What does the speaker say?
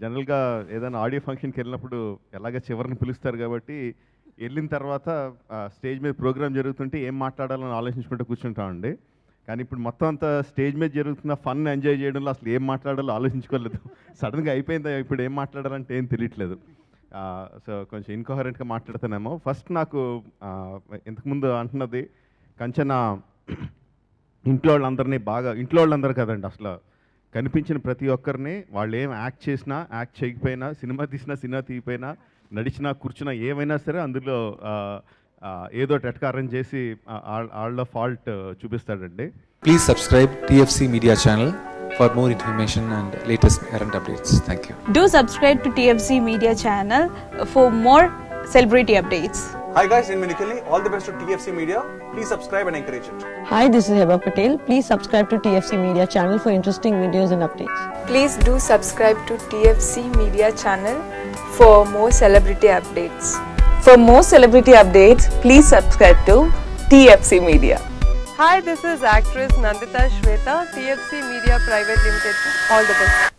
జనరల్గా ఏదైనా ఆడియో ఫంక్షన్కి వెళ్ళినప్పుడు ఎలాగ చివరిని పిలుస్తారు కాబట్టి వెళ్ళిన తర్వాత స్టేజ్ మీద ప్రోగ్రామ్ జరుగుతుంటే ఏం మాట్లాడాలని ఆలోచించుకుంటూ కూర్చుంటామండి. కానీ ఇప్పుడు మొత్తం అంతా స్టేజ్ మీద జరుగుతున్న ఫన్ ఎంజాయ్ చేయడంలో అసలు ఏం మాట్లాడాలో ఆలోచించుకోలేదు. సడన్గా అయిపోయిందా ఇప్పుడు ఏం మాట్లాడాలంటే ఏం తెలియట్లేదు. సో కొంచెం ఇన్కోహరెంట్గా మాట్లాడుతున్నామో. ఫస్ట్ నాకు ఇంతకుముందు అంటున్నది కంచన ఇంట్లో వాళ్ళందరూ కదండి, అసలు కనిపించిన ప్రతి ఒక్కరిని వాళ్ళు ఏం యాక్ట్ చేసినా యాక్ట్ చేయకపోయినా, సినిమా తీసినా సినిమా తీయకపోయినా, నడిచినా కూర్చున్నా ఏమైనా సరే అందులో ఏదో టెట్కారం చేసి వాళ్ళ fault చూపిస్తాడండి. Please subscribe TFC Media channel for more information and latest current updates. Thank you. Do subscribe to TFC Media channel for more celebrity updates. Hi guys, in Minikali, all the best to TFC Media. Please subscribe and encourage it. Hi, this is Heba Patel. Please subscribe to TFC Media channel for interesting videos and updates. Please do subscribe to TFC Media channel for more celebrity updates. For more celebrity updates, please subscribe to TFC Media. Hi, this is actress Nandita Shweta, TFC Media Private Limited. All the best.